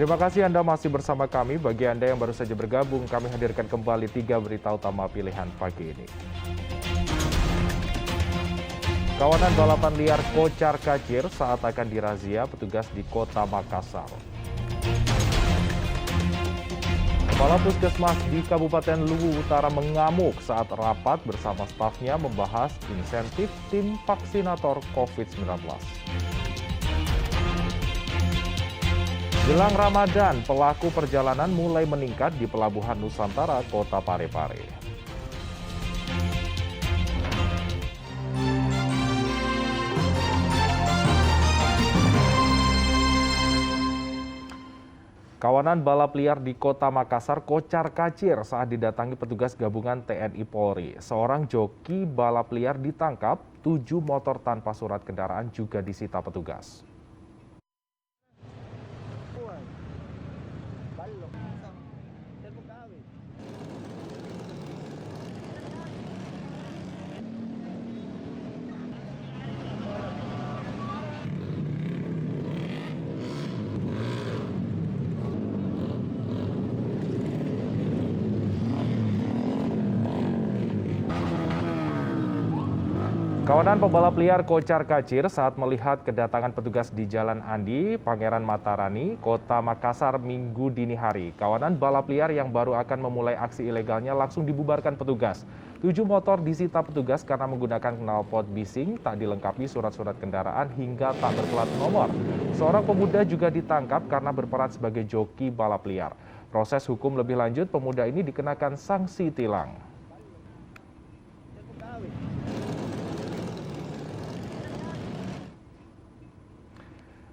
Terima kasih Anda masih bersama kami. Bagi Anda yang baru saja bergabung, kami hadirkan kembali 3 berita utama pilihan pagi ini. Kawanan balapan liar kocar-kacir saat akan dirazia petugas di Kota Makassar. Kepala Puskesmas di Kabupaten Luwu Utara mengamuk saat rapat bersama stafnya membahas insentif tim vaksinator COVID-19. Jelang Ramadan, pelaku perjalanan mulai meningkat di Pelabuhan Nusantara, Kota Parepare. Kawanan balap liar di Kota Makassar kocar-kacir saat didatangi petugas gabungan TNI Polri. Seorang joki balap liar ditangkap, 7 motor tanpa surat kendaraan juga disita petugas. Kawanan pebalap liar kocar-kacir saat melihat kedatangan petugas di Jalan Andi, Pangeran Matarani, Kota Makassar Minggu dini hari. Kawanan balap liar yang baru akan memulai aksi ilegalnya langsung dibubarkan petugas. 7 motor disita petugas karena menggunakan knalpot bising, tak dilengkapi surat-surat kendaraan hingga tak berplat nomor. Seorang pemuda juga ditangkap karena berperan sebagai joki balap liar. Proses hukum lebih lanjut, pemuda ini dikenakan sanksi tilang.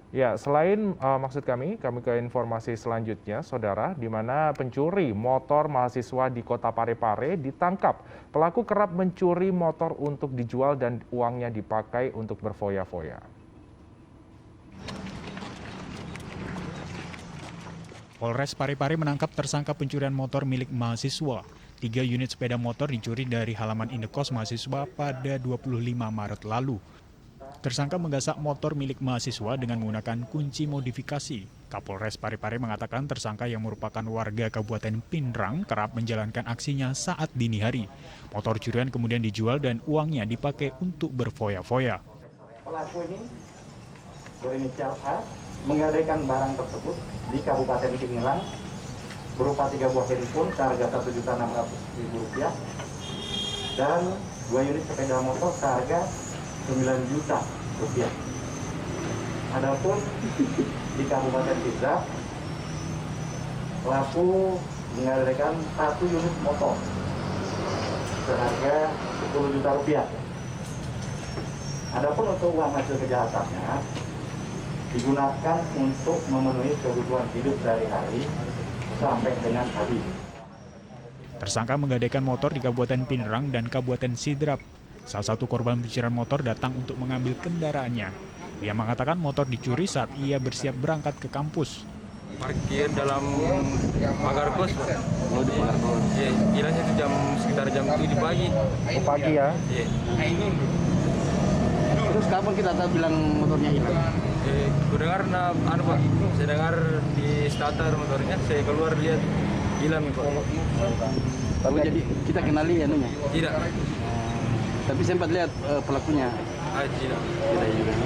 Ya, selain maksud kami ke informasi selanjutnya, Saudara, di mana pencuri motor mahasiswa di Kota Parepare ditangkap. Pelaku kerap mencuri motor untuk dijual dan uangnya dipakai untuk berfoya-foya. Polres Parepare menangkap tersangka pencurian motor milik mahasiswa. 3 unit sepeda motor dicuri dari halaman indekos mahasiswa pada 25 Maret lalu. Tersangka menggasak motor milik mahasiswa dengan menggunakan kunci modifikasi. Kapolres Parepare mengatakan tersangka yang merupakan warga Kabupaten Pindrang kerap menjalankan aksinya saat dini hari. Motor curian kemudian dijual dan uangnya dipakai untuk berfoya-foya. Pelaku ini berinisial A menggadaikan barang tersebut di Kabupaten Pindrang berupa 3 buah handphone seharga Rp1.600.000 dan 2 unit sepeda motor seharga Rp9 juta. Adapun di Kabupaten Pindrang, pelaku menggadaikan 1 unit motor seharga Rp10 juta. Adapun untuk uang hasil kejahatannya digunakan untuk memenuhi kebutuhan hidup sehari-hari sampai dengan habis. Tersangka menggadaikan motor di Kabupaten Pindrang dan Kabupaten Sidrap. Salah satu korban pencurian motor datang untuk mengambil kendaraannya. Ia mengatakan motor dicuri saat ia bersiap berangkat ke kampus. Parkir dalam pagar kos. Oh, di pagar kos. Kiranya itu sekitar jam 7 pagi. Oh, pagi ya? Iya. Terus kapan kita tahu bilang motornya hilang? Aku dengar, Pak, saya dengar di starter motornya, saya keluar lihat hilang Pak. Tapi jadi kita kenali anunya? Tidak. Tapi sempat lihat pelakunya? Tidak.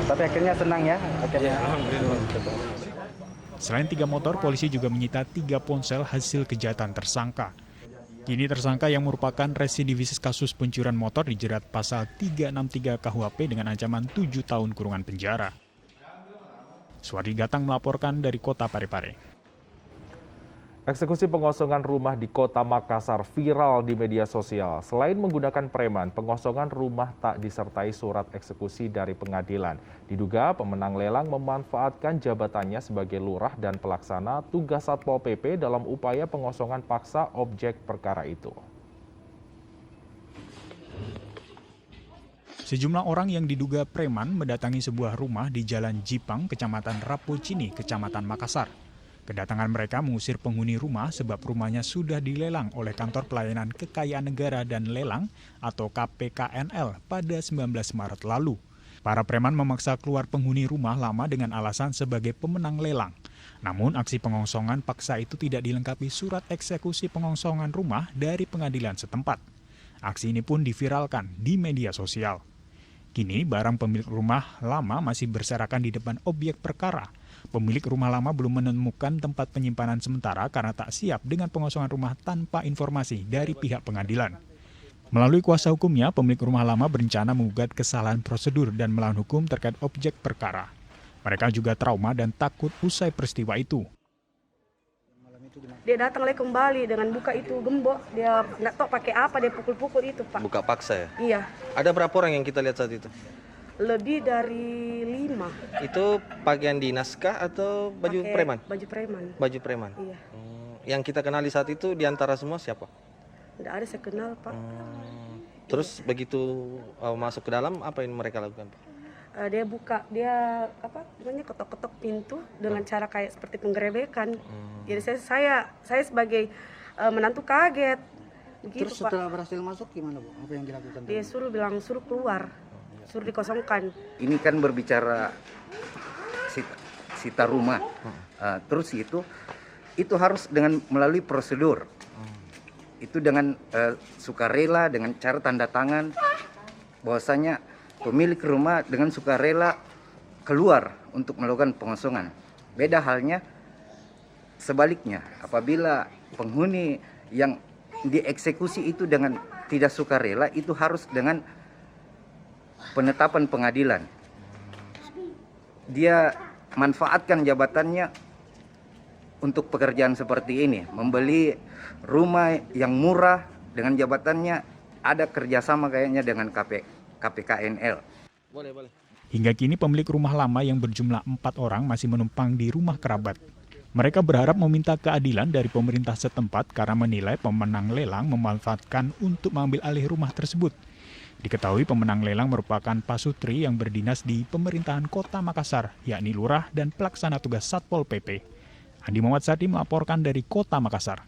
Tapi akhirnya senang ya? Ya, alhamdulillah. Selain 3 motor, polisi juga menyita 3 ponsel hasil kejahatan tersangka. Kini tersangka yang merupakan residivis kasus pencurian motor dijerat pasal 363 KUHP dengan ancaman 7 tahun kurungan penjara. Suwardi Gatang melaporkan dari Kota Parepare. Eksekusi pengosongan rumah di Kota Makassar viral di media sosial. Selain menggunakan preman, pengosongan rumah tak disertai surat eksekusi dari pengadilan. Diduga pemenang lelang memanfaatkan jabatannya sebagai lurah dan pelaksana tugas Satpol PP dalam upaya pengosongan paksa objek perkara itu. Sejumlah orang yang diduga preman mendatangi sebuah rumah di Jalan Jipang, Kecamatan Rapocini, Kecamatan Makassar. Kedatangan mereka mengusir penghuni rumah sebab rumahnya sudah dilelang oleh Kantor Pelayanan Kekayaan Negara dan Lelang atau KPKNL pada 19 Maret lalu. Para preman memaksa keluar penghuni rumah lama dengan alasan sebagai pemenang lelang. Namun aksi pengosongan paksa itu tidak dilengkapi surat eksekusi pengosongan rumah dari pengadilan setempat. Aksi ini pun diviralkan di media sosial. Kini barang pemilik rumah lama masih berserakan di depan objek perkara. Pemilik rumah lama belum menemukan tempat penyimpanan sementara karena tak siap dengan pengosongan rumah tanpa informasi dari pihak pengadilan. Melalui kuasa hukumnya, pemilik rumah lama berencana menggugat kesalahan prosedur dan melawan hukum terkait objek perkara. Mereka juga trauma dan takut usai peristiwa itu. Dia datang lagi kembali dengan buka itu gembok. Dia nggak tahu pakai apa, dia pukul-pukul itu, Pak. Buka paksa ya? Iya, Ada berapa orang yang kita lihat saat itu? lebih dari 5. Itu pakaian dinas kah atau baju Pakai preman? Baju preman. Baju preman. Iya, Yang kita kenali saat itu di antara semua siapa? nggak ada saya kenal, Pak. Terus begitu masuk ke dalam, apa yang mereka lakukan, Pak? Dia buka, dia apa namanya, ketok-ketok pintu dengan cara kayak seperti penggerebekan. Jadi saya sebagai menantu kaget. Begitu, Terus setelah berhasil masuk gimana, Bu? Apa yang dilakukan? Dia suruh keluar, suruh dikosongkan. Ini kan berbicara sita rumah. Terus itu harus dengan melalui prosedur. Itu dengan sukarela, dengan cara tanda tangan bahwasanya pemilik rumah dengan sukarela keluar untuk melakukan pengosongan. Beda halnya sebaliknya, apabila penghuni yang dieksekusi itu dengan tidak sukarela, itu harus dengan penetapan pengadilan. Dia manfaatkan jabatannya untuk pekerjaan seperti ini, membeli rumah yang murah dengan jabatannya, ada kerjasama kayaknya dengan KPKNL. Boleh. Hingga kini pemilik rumah lama yang berjumlah 4 orang masih menumpang di rumah kerabat. Mereka berharap meminta keadilan dari pemerintah setempat karena menilai pemenang lelang memanfaatkan untuk mengambil alih rumah tersebut. Diketahui pemenang lelang merupakan pasutri yang berdinas di pemerintahan Kota Makassar, yakni lurah dan pelaksana tugas Satpol PP. Andi Muhammad Sadi melaporkan dari Kota Makassar.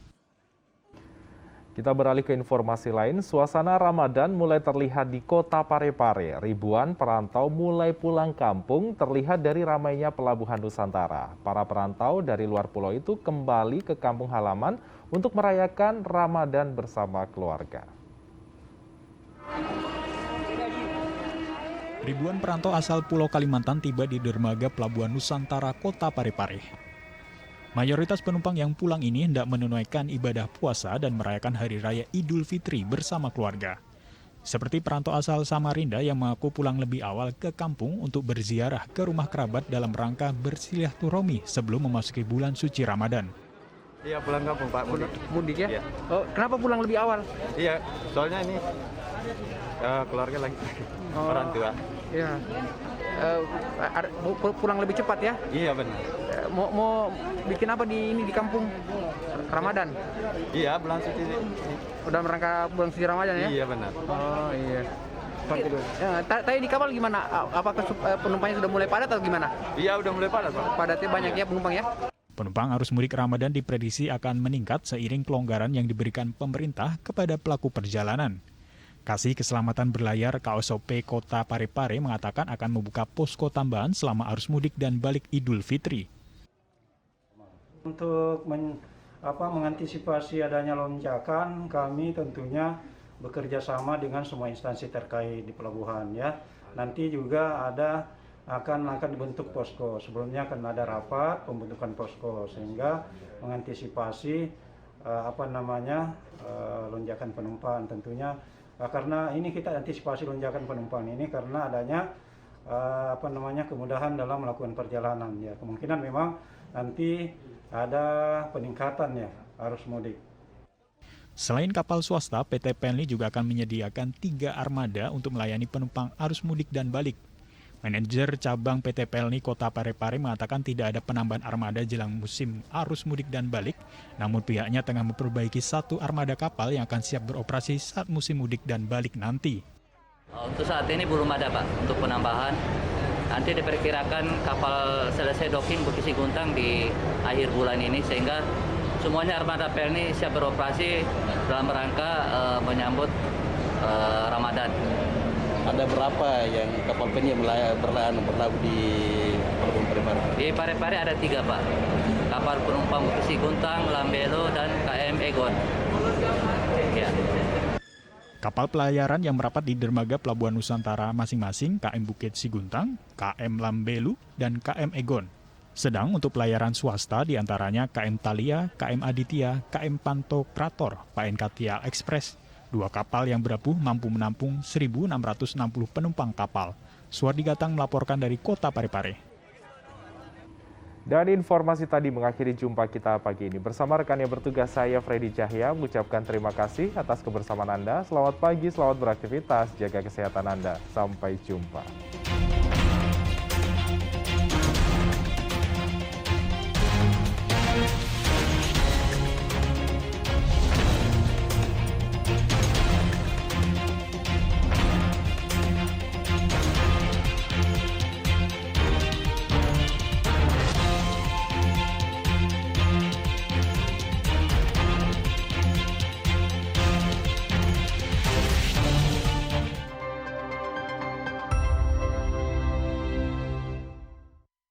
Kita beralih ke informasi lain, suasana Ramadan mulai terlihat di Kota Parepare. Ribuan perantau mulai pulang kampung terlihat dari ramainya pelabuhan Nusantara. Para perantau dari luar pulau itu kembali ke kampung halaman untuk merayakan Ramadan bersama keluarga. Ribuan perantau asal Pulau Kalimantan tiba di dermaga Pelabuhan Nusantara Kota Parepare. Mayoritas penumpang yang pulang ini hendak menunaikan ibadah puasa dan merayakan Hari Raya Idul Fitri bersama keluarga. Seperti perantau asal Samarinda yang mengaku pulang lebih awal ke kampung untuk berziarah ke rumah kerabat dalam rangka bersilaturahmi sebelum memasuki bulan suci Ramadan. Iya, pulang kampung, Pak. Mudik ya? Iya. Oh, kenapa pulang lebih awal? Iya, soalnya ini keluarga lagi orang tua. Iya. Pulang lebih cepat ya? Iya, benar. Mau bikin apa di kampung Ramadan? Iya, bulan suci. Udah merangka bulan suci Ramadan ya? Iya, benar. Oh iya. Tadi di kapal gimana? Apakah penumpangnya sudah mulai padat atau gimana? Iya, udah mulai padat, Pak. Padatnya banyak ya penumpang ya? Penumpang arus mudik Ramadan diprediksi akan meningkat seiring pelonggaran yang diberikan pemerintah kepada pelaku perjalanan. Kasih Keselamatan Berlayar KOSOP Kota Parepare mengatakan akan membuka posko tambahan selama arus mudik dan balik Idul Fitri. Untuk mengantisipasi adanya lonjakan, kami tentunya bekerja sama dengan semua instansi terkait di pelabuhan ya. Nanti juga akan dibentuk posko. Sebelumnya akan ada rapat pembentukan posko sehingga mengantisipasi lonjakan penumpang tentunya. Karena ini kita antisipasi lonjakan penumpang ini karena adanya kemudahan dalam melakukan perjalanan ya. Kemungkinan memang nanti ada peningkatan ya arus mudik. Selain kapal swasta, PT Penli juga akan menyediakan 3 armada untuk melayani penumpang arus mudik dan balik. Manajer cabang PT Pelni Kota Parepare mengatakan tidak ada penambahan armada jelang musim arus mudik dan balik, namun pihaknya tengah memperbaiki 1 armada kapal yang akan siap beroperasi saat musim mudik dan balik nanti. Untuk saat ini belum ada, Pak, untuk penambahan. Nanti diperkirakan kapal selesai docking Bukit Siguntang di akhir bulan ini, sehingga semuanya armada Pelni siap beroperasi dalam rangka menyambut Ramadan. Ada ada berapa yang kapal penyu yang berlabuh di Pelabuhan Parepare? Di Parepare ada 3 Pak. Kapal penumpang Bukit Siguntang, Lambelo, dan KM Egon. Ya. Kapal pelayaran yang merapat di dermaga Pelabuhan Nusantara masing-masing KM Bukit Siguntang, KM Lambelu, dan KM Egon. Sedang untuk pelayaran swasta diantaranya KM Thalia, KM Aditya, KM Pantokrator, PNK Express. 2 kapal yang berapuh mampu menampung 1.660 penumpang kapal. Suwardi Gatang melaporkan dari Kota Parepare. Dan informasi tadi mengakhiri jumpa kita pagi ini. Bersama rekan yang bertugas, saya Freddy Cahya mengucapkan terima kasih atas kebersamaan Anda. Selamat pagi, selamat beraktivitas, jaga kesehatan Anda. Sampai jumpa.